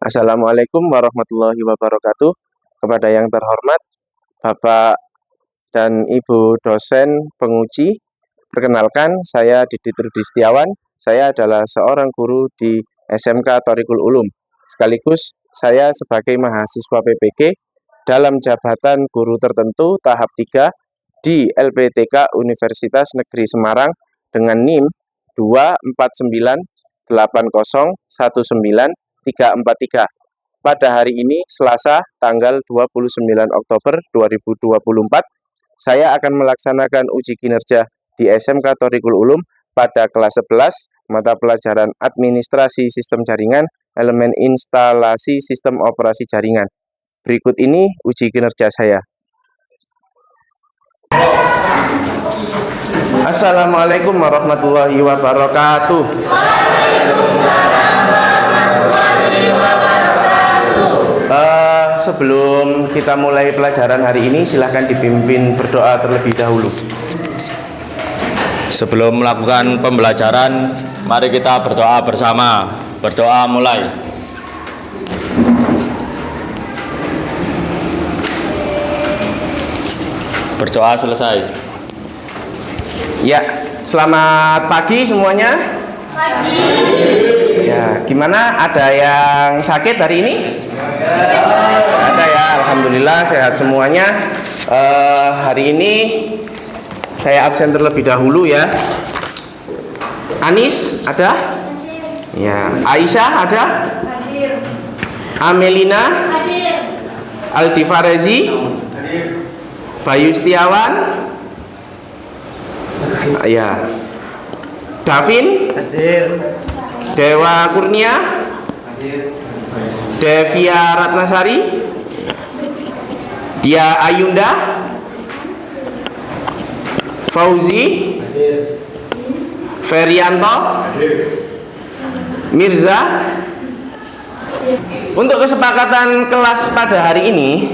Assalamualaikum warahmatullahi wabarakatuh. Kepada yang terhormat Bapak dan Ibu dosen penguji, perkenalkan saya Didit Rudi Setiawan. Saya adalah seorang guru di SMK Thoriqul Ulum. Sekaligus saya sebagai mahasiswa PPG dalam jabatan guru tertentu tahap 3 di LPTK Universitas Negeri Semarang dengan NIM 2498019 pada hari ini Selasa tanggal 29 Oktober 2024. Saya akan melaksanakan uji kinerja di SMK Thoriqul Ulum pada kelas 11 mata pelajaran Administrasi Sistem Jaringan, elemen instalasi sistem operasi jaringan. Berikut ini uji kinerja saya. Assalamualaikum warahmatullahi wabarakatuh. Sebelum kita mulai pelajaran hari ini, silahkan dipimpin berdoa terlebih dahulu. Sebelum melakukan pembelajaran, mari kita berdoa bersama. Berdoa mulai. Berdoa selesai. Ya, selamat pagi semuanya. Pagi. Ya, gimana? Ada yang sakit hari ini? Ada ya, alhamdulillah sehat semuanya. Hari ini saya absen terlebih dahulu ya. Anis ada? Ya, Aisyah ada? Hadir. Amelina? Hadir. Aldi Farezi? Bayu Setiawan? Ya. Davin? Hadir. Dewa Kurnia? Devia Ratnasari? Dia Ayunda? Fauzi? Ferianto? Mirza? Untuk kesepakatan kelas pada hari ini,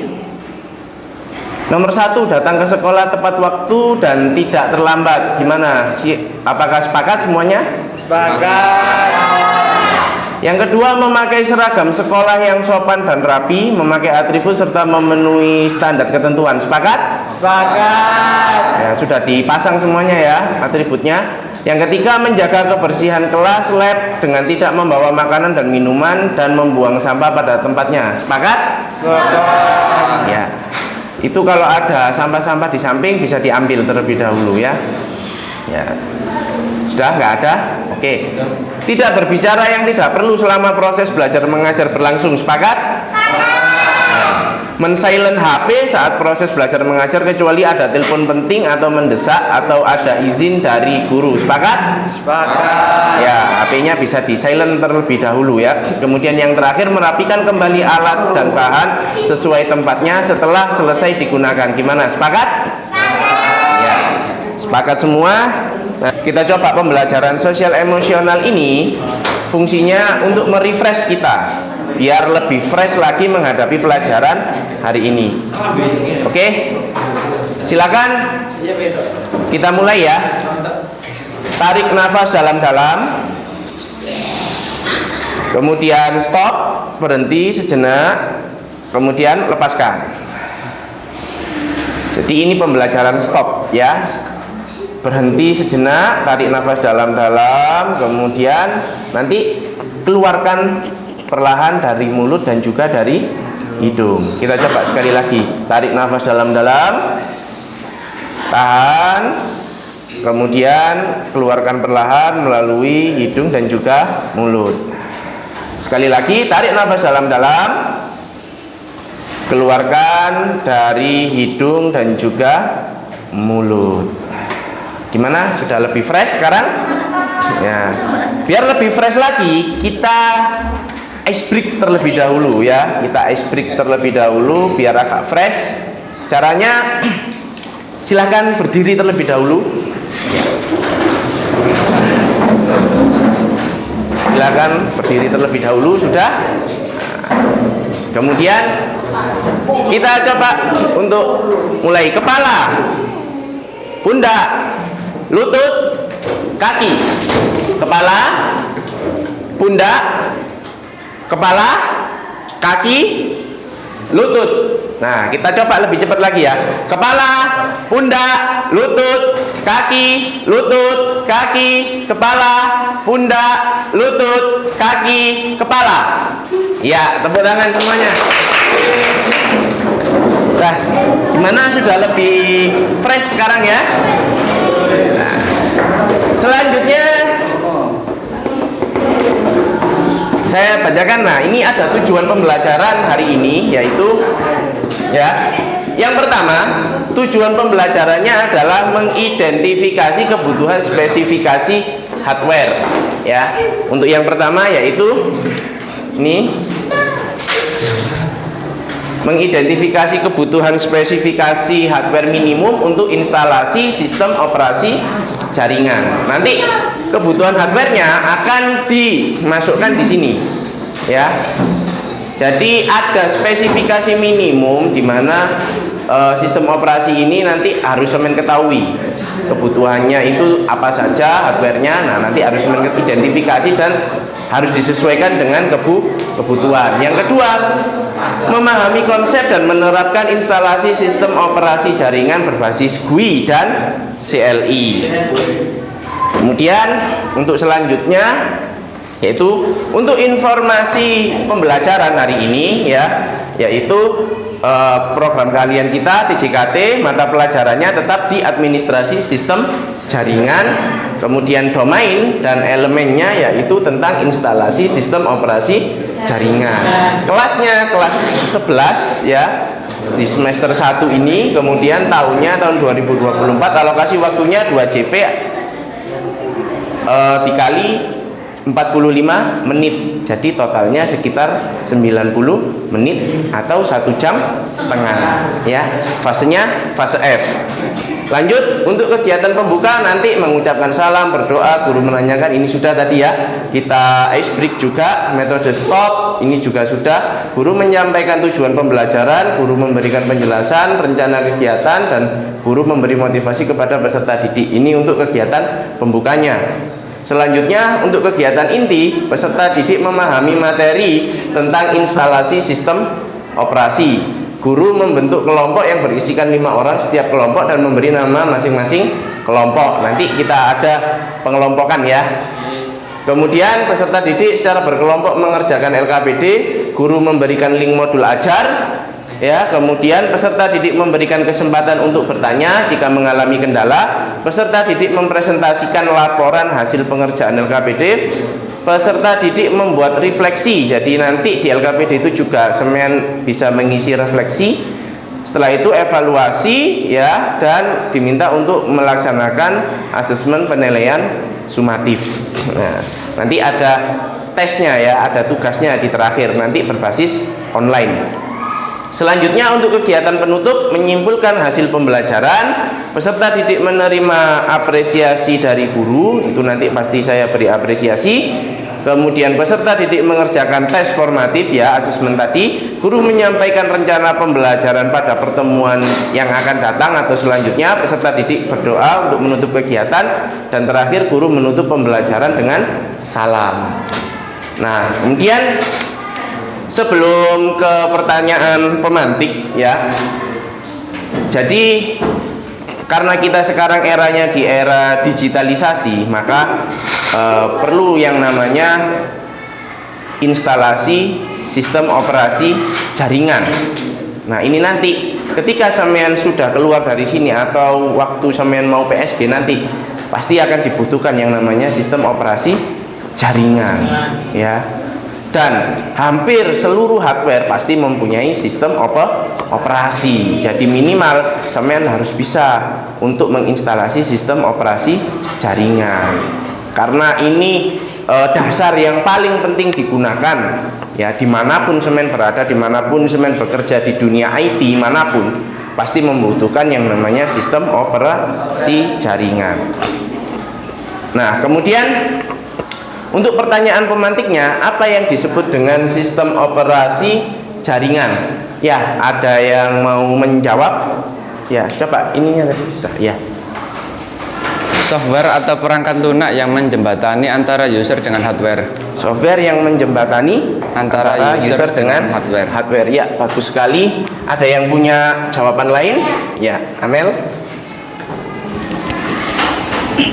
nomor 1, datang ke sekolah tepat waktu dan tidak terlambat. Gimana? Apakah sepakat semuanya? Sepakat. Yang kedua, memakai seragam sekolah yang sopan dan rapi, memakai atribut serta memenuhi standar ketentuan. Sepakat? Sepakat. Ya, sudah dipasang semuanya ya atributnya. Yang ketiga, menjaga kebersihan kelas, lab dengan tidak membawa makanan dan minuman dan membuang sampah pada tempatnya. Sepakat? Sepakat. Ya. Itu kalau ada sampah-sampah di samping bisa diambil terlebih dahulu ya. Ya. Sudah nggak ada? Oke. Tidak berbicara yang tidak perlu selama proses belajar mengajar berlangsung. Sepakat? Men-silent HP saat proses belajar mengajar kecuali ada telepon penting atau mendesak atau ada izin dari guru. Sepakat? Sepakat. Ya, HP-nya bisa di-silent terlebih dahulu ya. Kemudian yang terakhir, merapikan kembali alat dan bahan sesuai tempatnya setelah selesai digunakan. Gimana? Sepakat? Ya. Sepakat semua? Nah, kita coba pembelajaran sosial emosional ini fungsinya untuk merefresh kita biar lebih fresh lagi menghadapi pelajaran hari ini. Oke? Silakan. Kita mulai ya. Tarik nafas dalam-dalam. Kemudian stop, berhenti sejenak. Kemudian lepaskan. Jadi ini pembelajaran stop ya. Berhenti sejenak, tarik nafas dalam-dalam, kemudian nanti keluarkan perlahan dari mulut dan juga dari hidung. Kita coba sekali lagi. Tarik nafas dalam-dalam, tahan, kemudian keluarkan perlahan melalui hidung dan juga mulut. Sekali lagi, tarik nafas dalam-dalam, keluarkan dari hidung dan juga mulut. Gimana? Sudah lebih fresh sekarang? Ya. Biar lebih fresh lagi, kita ice break terlebih dahulu ya. Kita ice break terlebih dahulu biar agak fresh. Caranya, silahkan berdiri terlebih dahulu. Silahkan berdiri terlebih dahulu. Sudah? Kemudian kita coba untuk mulai. Kepala, pundak, lutut, kaki. Kepala, pundak, kepala, kaki, lutut. Nah, kita coba lebih cepat lagi ya. Kepala, pundak, lutut, kaki, lutut, kaki, kepala, pundak, lutut, kaki, kepala. Ya, tepuk tangan semuanya. Nah, gimana, sudah lebih fresh sekarang ya? Nah, selanjutnya saya bacakan. Nah, ini ada tujuan pembelajaran hari ini, yaitu ya, yang pertama, tujuan pembelajarannya adalah mengidentifikasi kebutuhan spesifikasi hardware. Ya, untuk yang pertama yaitu ini, mengidentifikasi kebutuhan spesifikasi hardware minimum untuk instalasi sistem operasi jaringan. Nanti kebutuhan hardwarenya akan dimasukkan di sini, ya. Jadi ada spesifikasi minimum di mana sistem operasi ini nanti harus semen ketahui kebutuhannya itu apa saja hardwarenya. Nah, nanti harus semen identifikasi dan harus disesuaikan dengan kebutuhan. Yang kedua, memahami konsep dan menerapkan instalasi sistem operasi jaringan berbasis GUI dan CLI. Kemudian untuk selanjutnya yaitu untuk informasi pembelajaran hari ini ya, yaitu program kalian kita TJKT, mata pelajarannya tetap di administrasi sistem jaringan, kemudian domain dan elemennya yaitu tentang instalasi sistem operasi jaringan. Kelasnya kelas 11 ya, di semester 1 ini, kemudian tahunnya tahun 2024, alokasi waktunya 2 JP dikali 45 menit, jadi totalnya sekitar 90 menit atau 1,5 jam ya. Fasenya fase F. Lanjut untuk kegiatan pembuka, nanti mengucapkan salam, berdoa, guru menanyakan, ini sudah tadi ya. Kita ice break juga, metode stop ini juga sudah. Guru menyampaikan tujuan pembelajaran, guru memberikan penjelasan, rencana kegiatan, dan guru memberi motivasi kepada peserta didik. Ini untuk kegiatan pembukanya. Selanjutnya untuk kegiatan inti, peserta didik memahami materi tentang instalasi sistem operasi. Guru membentuk kelompok yang berisikan 5 orang setiap kelompok dan memberi nama masing-masing kelompok. Nanti kita ada pengelompokan ya. Kemudian peserta didik secara berkelompok mengerjakan LKPD, guru memberikan link modul ajar ya. Kemudian peserta didik memberikan kesempatan untuk bertanya jika mengalami kendala. Peserta didik mempresentasikan laporan hasil pengerjaan LKPD. Peserta didik membuat refleksi, jadi nanti di LKPD itu juga semen bisa mengisi refleksi. Setelah itu evaluasi ya, dan diminta untuk melaksanakan asesmen penilaian sumatif. Nah, nanti ada tesnya ya, ada tugasnya di terakhir, nanti berbasis online. Selanjutnya untuk kegiatan penutup, menyimpulkan hasil pembelajaran. Peserta didik menerima apresiasi dari guru, itu nanti pasti saya beri apresiasi. Kemudian peserta didik mengerjakan tes formatif ya, asesmen tadi. Guru menyampaikan rencana pembelajaran pada pertemuan yang akan datang atau selanjutnya. Peserta didik berdoa untuk menutup kegiatan, dan terakhir guru menutup pembelajaran dengan salam. Nah, kemudian sebelum ke pertanyaan pemantik ya, jadi karena kita sekarang eranya di era digitalisasi, maka perlu yang namanya instalasi sistem operasi jaringan. Nah, ini nanti ketika sampean sudah keluar dari sini atau waktu sampean mau PSG nanti pasti akan dibutuhkan yang namanya sistem operasi jaringan ya. Dan hampir seluruh hardware pasti mempunyai sistem operasi. Jadi minimal sampean harus bisa untuk menginstalasi sistem operasi jaringan. Karena ini dasar yang paling penting digunakan ya, dimanapun semen berada, dimanapun semen bekerja di dunia IT manapun, pasti membutuhkan yang namanya sistem operasi jaringan. Nah, kemudian untuk pertanyaan pemantiknya, apa yang disebut dengan sistem operasi jaringan? Ya, ada yang mau menjawab? Ya, coba ininya tadi sudah ya. Software atau perangkat lunak yang menjembatani antara user dengan hardware. Software yang menjembatani Antara user dengan hardware. Ya, bagus sekali. Ada yang punya jawaban lain? Ya, Amel.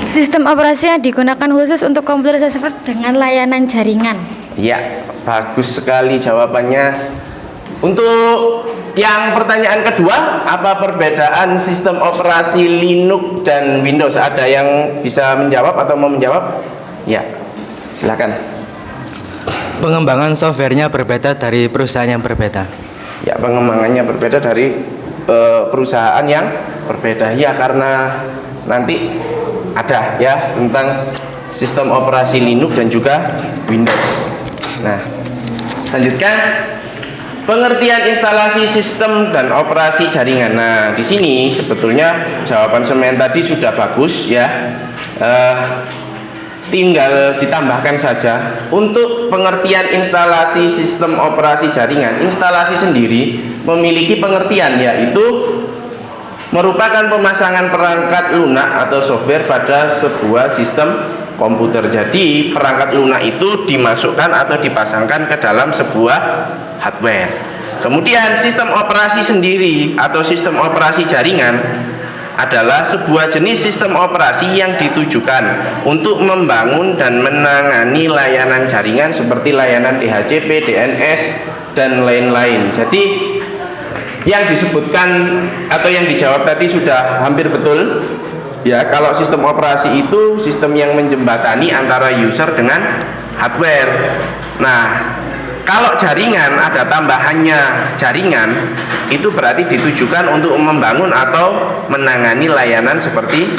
Sistem operasi yang digunakan khusus untuk komputer server dengan layanan jaringan. Ya, bagus sekali jawabannya. Untuk yang pertanyaan kedua, apa perbedaan sistem operasi Linux dan Windows? Ada yang bisa menjawab atau mau menjawab? Ya, silakan. Pengembangan softwarenya berbeda dari perusahaan yang berbeda. Ya, pengembangannya berbeda dari perusahaan yang berbeda. Ya, karena nanti ada ya tentang sistem operasi Linux dan juga Windows. Nah, lanjutkan. Pengertian instalasi sistem dan operasi jaringan. Nah, di sini sebetulnya jawaban semen tadi sudah bagus ya. Tinggal ditambahkan saja untuk pengertian instalasi sistem operasi jaringan. Instalasi sendiri memiliki pengertian, yaitu merupakan pemasangan perangkat lunak atau software pada sebuah sistem komputer. Jadi perangkat lunak itu dimasukkan atau dipasangkan ke dalam sebuah hardware. Kemudian sistem operasi sendiri atau sistem operasi jaringan adalah sebuah jenis sistem operasi yang ditujukan untuk membangun dan menangani layanan jaringan seperti layanan DHCP, DNS, dan lain-lain. Jadi yang disebutkan atau yang dijawab tadi sudah hampir betul. Ya, kalau sistem operasi itu sistem yang menjembatani antara user dengan hardware. Nah, kalau jaringan ada tambahannya jaringan, itu berarti ditujukan untuk membangun atau menangani layanan seperti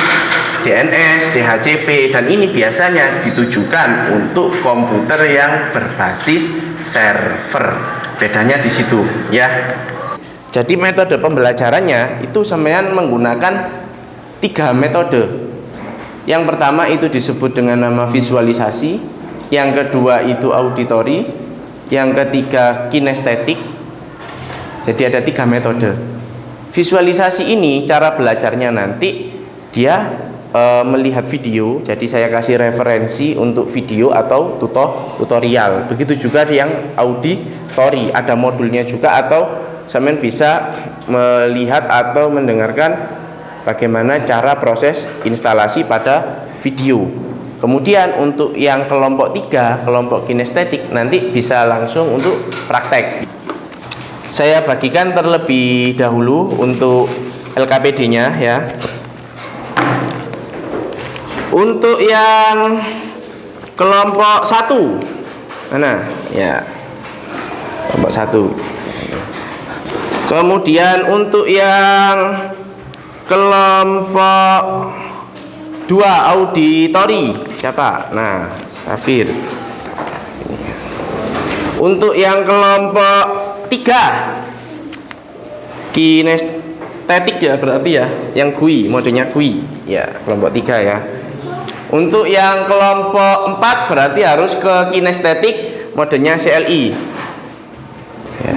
DNS, DHCP, dan ini biasanya ditujukan untuk komputer yang berbasis server. Bedanya di situ, ya. Jadi metode pembelajarannya itu sampean menggunakan 3 metode. Yang pertama itu disebut dengan nama visualisasi, yang kedua itu auditori, yang ketiga kinestetik. Jadi ada 3 metode. Visualisasi ini cara belajarnya nanti dia melihat video. Jadi saya kasih referensi untuk video atau tutorial. Begitu juga yang auditori, ada modulnya juga, atau sampean bisa melihat atau mendengarkan bagaimana cara proses instalasi pada video. Kemudian untuk yang kelompok 3, kelompok kinestetik, nanti bisa langsung untuk praktek. Saya bagikan terlebih dahulu untuk LKPD-nya ya. Untuk yang kelompok 1, mana? Ya, kelompok 1. Kemudian untuk yang kelompok 2 auditori siapa? Nah, Safir. Untuk yang kelompok 3 kinestetik ya berarti ya, yang GUI, modenya GUI. Ya, kelompok 3 ya. Untuk yang kelompok 4 berarti harus ke kinestetik, modenya CLI. Ya.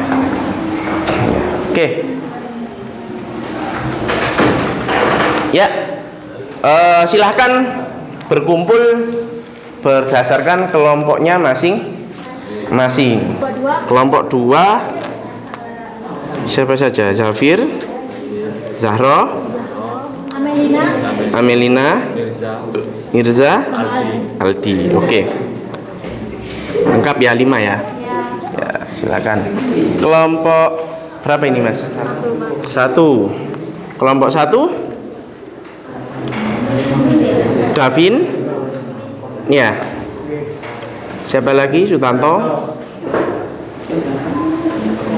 Oke. Ya. Silahkan berkumpul berdasarkan kelompoknya masing-masing. Kelompok 2 siapa saja? Zafir, Zahro, Amelina, Mirza, Aldi. Oke. Lengkap ya, 5 ya. Ya, silakan. Kelompok berapa ini, Mas? 1. Kelompok 1 Davin. Ya. Siapa lagi? Sutanto,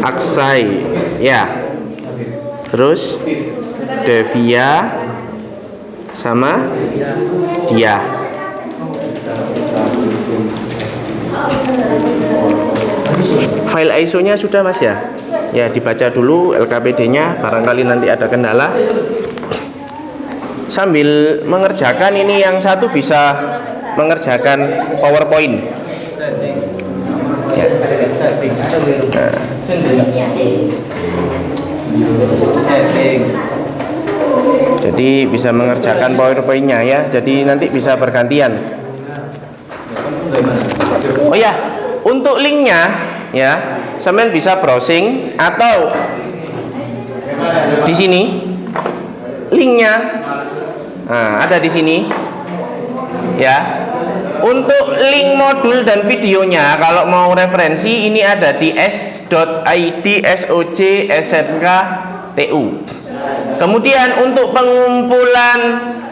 Aksai. Ya. Terus Devia sama dia. File ISO-nya sudah, Mas ya? Ya, dibaca dulu LKPD-nya, barangkali nanti ada kendala. Sambil mengerjakan ini yang satu bisa mengerjakan PowerPoint. Ya. Nah. Jadi bisa mengerjakan PowerPoint-nya ya. Jadi nanti bisa bergantian. Oh ya, untuk linknya ya. Sampean bisa browsing atau di sini linknya, nah, ada di sini, ya. Untuk link modul dan videonya, kalau mau referensi ini ada di s.id SOJ SMK TU. Kemudian untuk pengumpulan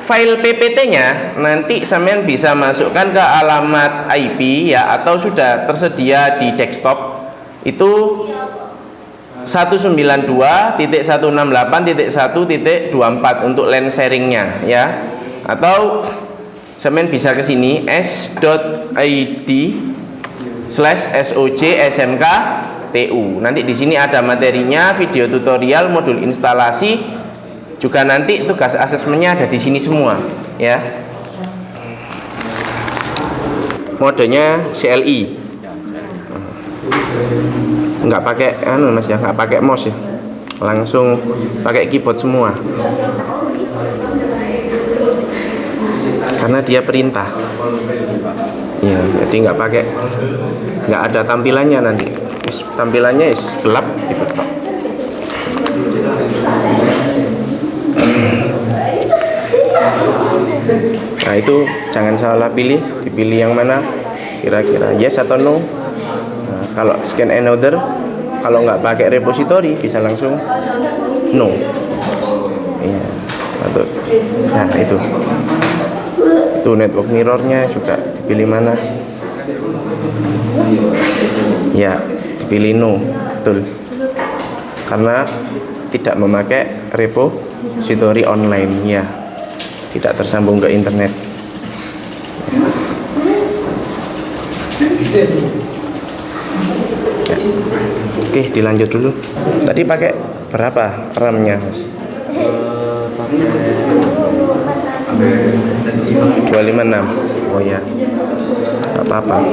file PPT-nya nanti sampean bisa masukkan ke alamat IP ya, atau sudah tersedia di desktop itu 192.168.1.24 untuk LAN sharingnya ya, atau sampean bisa ke sini s.id/SOJ SMK TU. Nanti di sini ada materinya, video tutorial, modul instalasi, juga nanti tugas asesmennya ada di sini semua ya. Modenya CLI, nggak pakai mas ya, nggak pakai mouse ya, langsung pakai keyboard semua karena dia perintah ya. Jadi nggak ada tampilannya, nanti tampilannya gelap gitu. Nah itu jangan salah pilih, dipilih yang mana kira-kira, yes atau no. Nah, kalau scan another, kalau nggak pakai repository bisa langsung no ya, atau nah itu network mirrornya juga dipilih mana ya, dipilih no, betul, karena tidak memakai repository online ya, tidak tersambung ke internet. Ya. Oke, dilanjut dulu. Tadi pakai berapa RAM-nya, Mas? 256. Oh ya, nggak apa-apa.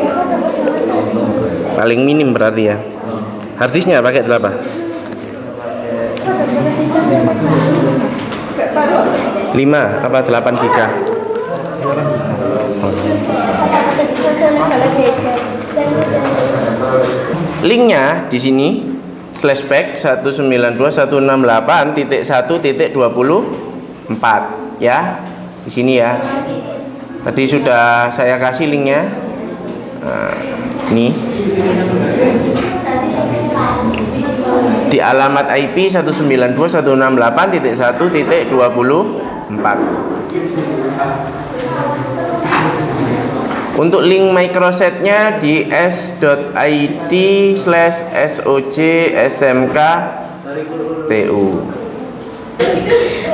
Paling minim berarti ya. Harddisknya pakai berapa? 5 apa 8 giga? Linknya di sini /back 192.168.1.24 ya, di sini ya. Tadi sudah saya kasih linknya. Nah, ini di alamat IP 192.168.1.24. Untuk link microsetnya di s.id/SOJ SMK TU.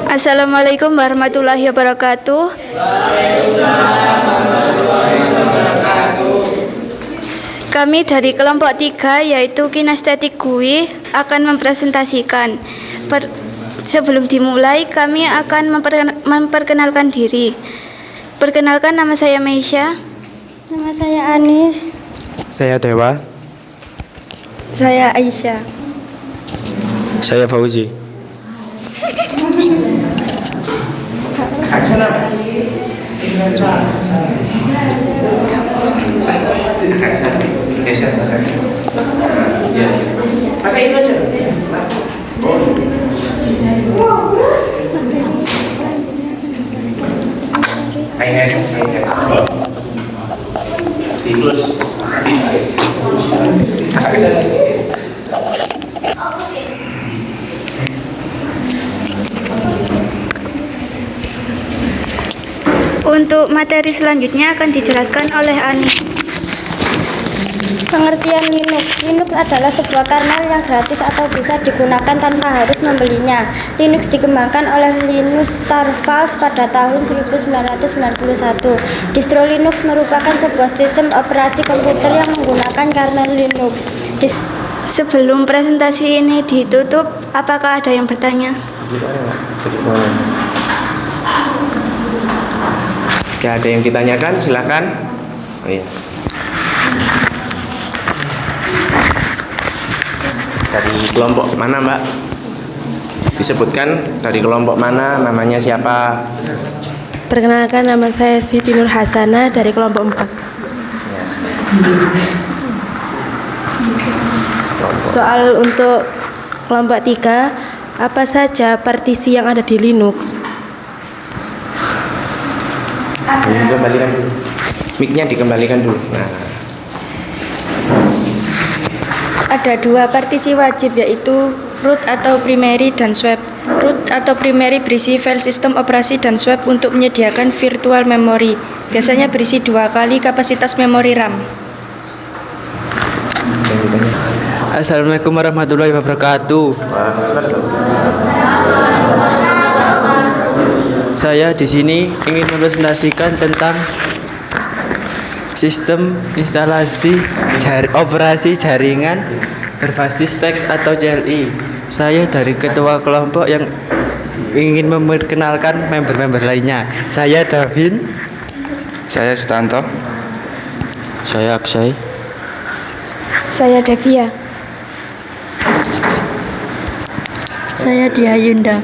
Assalamualaikum warahmatullahi wabarakatuh. Kami dari kelompok 3 yaitu kinestetik GUI akan mempresentasikan. Sebelum dimulai kami akan memperkenalkan diri. Perkenalkan, nama saya Meisha. Nama saya Anis. Saya Dewa. Saya Aisyah. Saya Fauzi. Pakai itu aja. Tikus. Untuk materi selanjutnya akan dijelaskan oleh Anis. Pengertian Linux. Linux adalah sebuah kernel yang gratis atau bisa digunakan tanpa harus membelinya. Linux dikembangkan oleh Linus Torvalds pada tahun 1991. Distro Linux merupakan sebuah sistem operasi komputer yang menggunakan kernel Linux. Sebelum presentasi ini ditutup, apakah ada yang bertanya? Jika ada yang ditanyakan, silakan. Oh, iya. Dari kelompok mana, Mbak? Disebutkan dari kelompok mana, namanya siapa? Perkenalkan, nama saya Siti Nur Hasana dari kelompok 4. Soal untuk kelompok 3, apa saja partisi yang ada di Linux? Dikembalikan dulu. Mic-nya dikembalikan dulu. Nah, Ada 2 partisi wajib, yaitu root atau primary dan swap. Root atau primary berisi file sistem operasi dan swap untuk menyediakan virtual memory. Biasanya berisi 2 kali kapasitas memori RAM. Assalamualaikum warahmatullahi wabarakatuh. Saya di sini ingin mempresentasikan tentang sistem instalasi operasi jaringan berbasis teks atau CLI. Saya dari ketua kelompok yang ingin memperkenalkan member-member lainnya. Saya Davin. Saya Sutanto. Saya Akshay. Saya Devia. Saya Dia Yunda.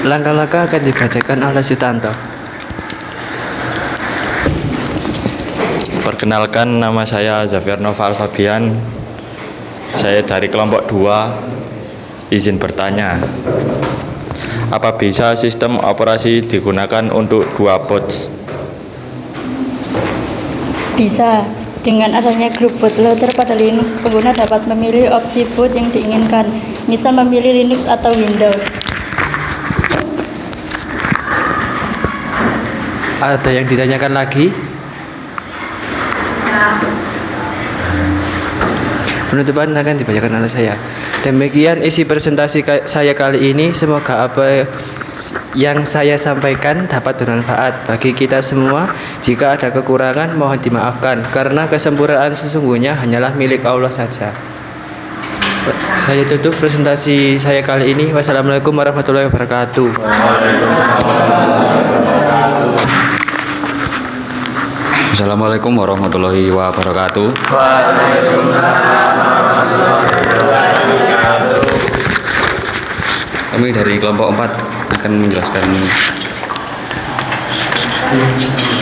Langkah-langkah akan dibacakan oleh Sutanto. Perkenalkan, nama saya Zafir Noval Fabian. Saya dari kelompok 2. Izin bertanya, apa bisa sistem operasi digunakan untuk 2 boot? Bisa. Dengan adanya grup bootloader pada Linux, pengguna dapat memilih opsi boot yang diinginkan, misal memilih Linux atau Windows. Ada yang ditanyakan lagi? Penutupan akan dibacakan oleh saya. Demikian isi presentasi saya kali ini. Semoga apa yang saya sampaikan dapat bermanfaat bagi kita semua. Jika ada kekurangan, mohon dimaafkan, karena kesempurnaan sesungguhnya hanyalah milik Allah saja. Saya tutup presentasi saya kali ini. Wassalamualaikum warahmatullahi wabarakatuh. Assalamualaikum warahmatullahi wabarakatuh. Kami dari kelompok 4 akan menjelaskan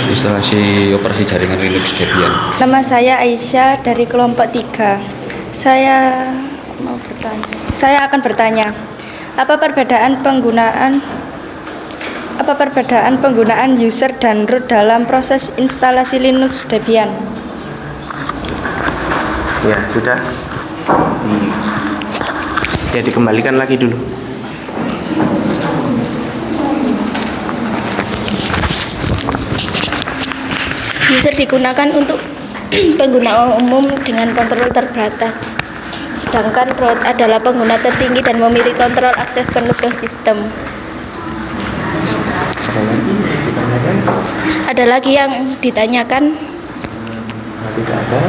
instalasi operasi jaringan Linux Debian. Nama saya Aisyah dari kelompok 3. Saya akan bertanya, apa perbedaan penggunaan user dan root dalam proses instalasi Linux Debian? ya sudah. Ya dikembalikan lagi dulu. User digunakan untuk pengguna umum dengan kontrol terbatas, sedangkan root adalah pengguna tertinggi dan memiliki kontrol akses penuh ke sistem. Ada lagi yang ditanyakan? Tidak ada.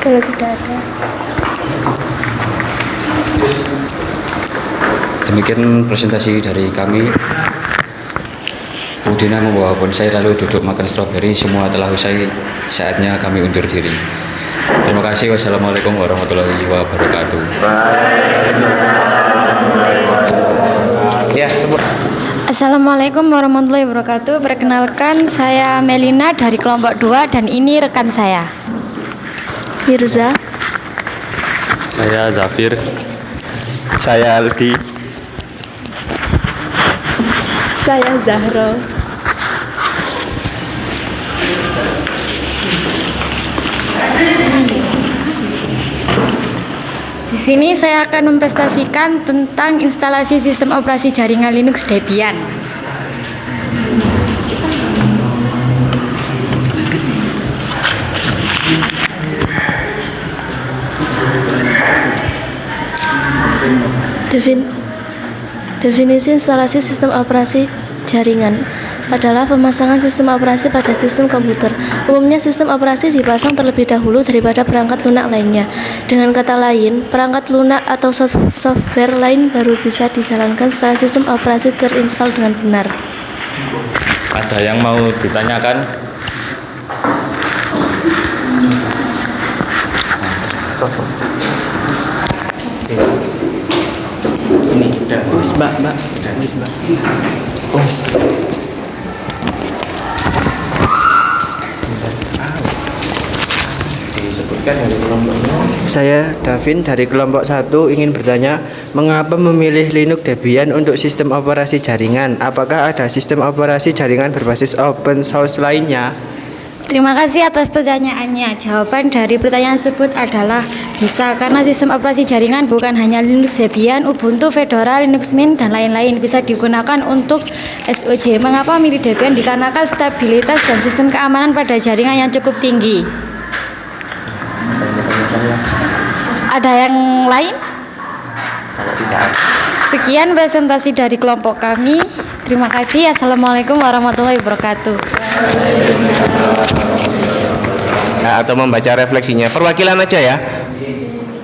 Kalau tidak ada. Demikian presentasi dari kami. Bu Dina membawa bonsai lalu duduk makan stroberi. Semua telah usai, saatnya kami undur diri. Terima kasih. Wassalamualaikum warahmatullahi wabarakatuh. Ya, sebut. Assalamualaikum warahmatullahi wabarakatuh. Perkenalkan, saya Melina dari kelompok 2 dan ini rekan saya. Mirza. Saya Zafir. Saya Aldi. Saya Zahro. Di sini saya akan mempresentasikan tentang instalasi sistem operasi jaringan Linux Debian. Definisi instalasi sistem operasi jaringan adalah pemasangan sistem operasi pada sistem komputer. Umumnya sistem operasi dipasang terlebih dahulu daripada perangkat lunak lainnya. Dengan kata lain, perangkat lunak atau software lain baru bisa dijalankan setelah sistem operasi terinstal dengan benar. Ada yang mau ditanyakan? Ini sudah. Mbak. Saya Davin dari kelompok 1 ingin bertanya, mengapa memilih Linux Debian untuk sistem operasi jaringan? Apakah ada sistem operasi jaringan berbasis open source lainnya? Terima kasih atas pertanyaannya. Jawaban dari pertanyaan tersebut adalah bisa, karena sistem operasi jaringan bukan hanya Linux Debian, Ubuntu, Fedora, Linux Mint, dan lain-lain bisa digunakan untuk SOJ. Mengapa memilih Debian? Dikarenakan stabilitas dan sistem keamanan pada jaringan yang cukup tinggi. Ada yang lain? Sekian presentasi dari kelompok kami. Terima kasih. Assalamualaikum warahmatullahi wabarakatuh. Nah, atau membaca refleksinya. Perwakilan aja ya.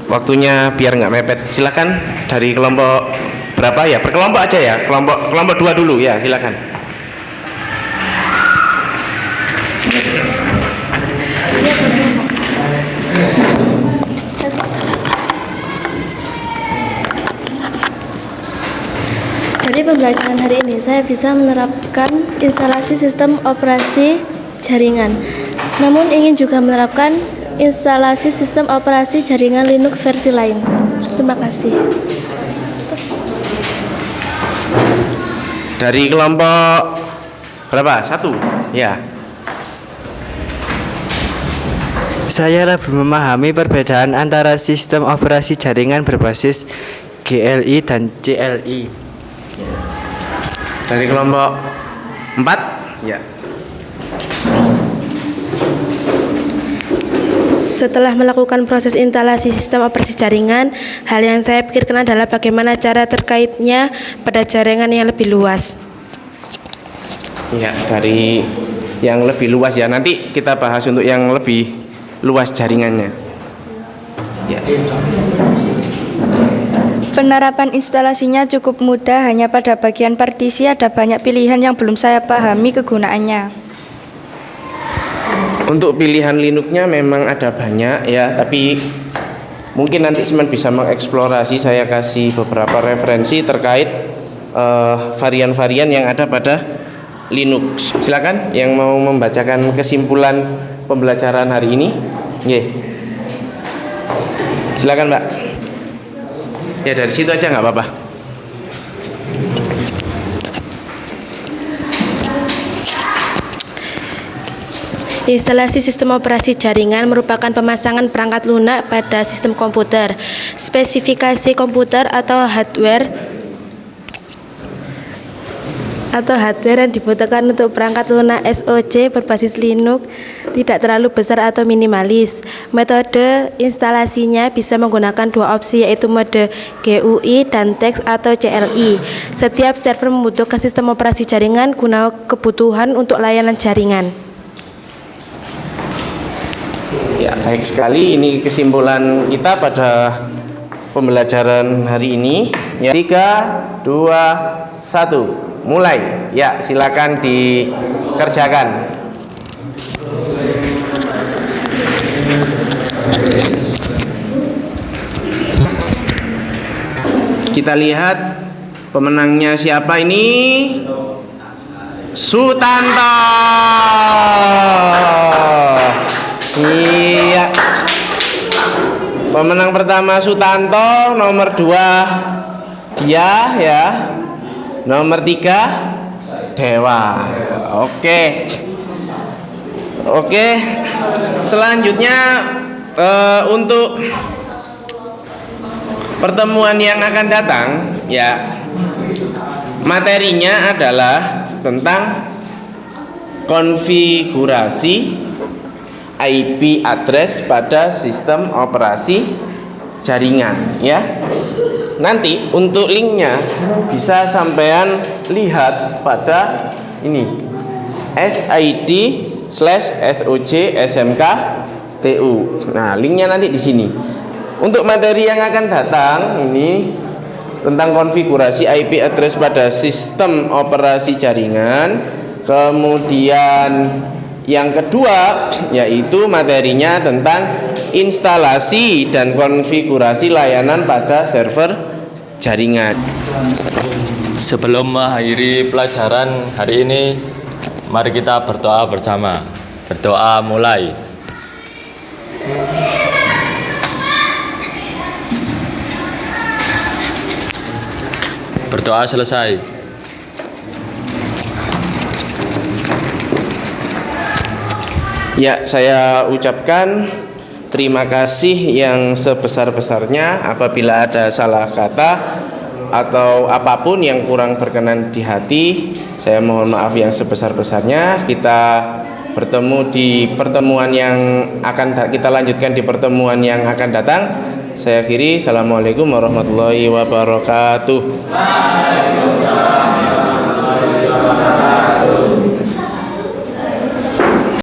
Waktunya biar nggak mepet. Silakan dari kelompok berapa ya? Per kelompok aja ya. Kelompok 2 dulu ya. Silakan. Dari pembelajaran hari ini, saya bisa menerapkan instalasi sistem operasi jaringan. Namun ingin juga menerapkan instalasi sistem operasi jaringan Linux versi lain. Terima kasih. Dari kelompok berapa? 1? Ya. Saya lebih memahami perbedaan antara sistem operasi jaringan berbasis GLI dan CLI. Dari kelompok 4? Ya. Setelah melakukan proses instalasi sistem operasi jaringan, hal yang saya pikirkan adalah bagaimana cara terkaitnya pada jaringan yang lebih luas. Ya, dari yang lebih luas ya. Nanti kita bahas untuk yang lebih luas jaringannya. Ya. Penerapan instalasinya cukup mudah, hanya pada bagian partisi ada banyak pilihan yang belum saya pahami kegunaannya. Untuk pilihan Linux-nya memang ada banyak ya, tapi mungkin nanti Semen bisa mengeksplorasi. Saya kasih beberapa referensi terkait varian-varian yang ada pada Linux. Silakan yang mau membacakan kesimpulan pembelajaran hari ini. Silakan Mbak. Ya dari situ aja nggak apa-apa. Instalasi sistem operasi jaringan merupakan pemasangan perangkat lunak pada sistem komputer. Spesifikasi komputer atau hardware yang dibutuhkan untuk perangkat lunak SOC berbasis Linux tidak terlalu besar atau minimalis. Metode instalasinya bisa menggunakan 2 opsi, yaitu mode GUI dan teks atau CLI. Setiap server membutuhkan sistem operasi jaringan guna kebutuhan untuk layanan jaringan. Ya, baik sekali. Ini kesimpulan kita pada pembelajaran hari ini. Ya, 3, 2, 1. Mulai. Ya, silakan dikerjakan. Kita lihat pemenangnya siapa ini? Sutanto. Iya. Pemenang pertama Sutanto, nomor 2 dia ya. Nomor 3 Dewa. Oke. Selanjutnya untuk pertemuan yang akan datang ya, materinya adalah tentang konfigurasi IP address pada sistem operasi jaringan ya. Nanti untuk linknya bisa sampean lihat pada ini sid/soj/smk/tu. Nah, linknya nanti di sini. Untuk materi yang akan datang ini tentang konfigurasi IP address pada sistem operasi jaringan. Kemudian yang kedua yaitu materinya tentang instalasi dan konfigurasi layanan pada server jaringan. Sebelum mengakhiri pelajaran hari ini, mari kita berdoa bersama. Berdoa mulai. Berdoa selesai. Ya, saya ucapkan terima kasih yang sebesar-besarnya. Apabila ada salah kata atau apapun yang kurang berkenan di hati, saya mohon maaf yang sebesar-besarnya. Kita bertemu di pertemuan yang akan kita lanjutkan di pertemuan yang akan datang. Saya akhiri, assalamualaikum warahmatullahi wabarakatuh.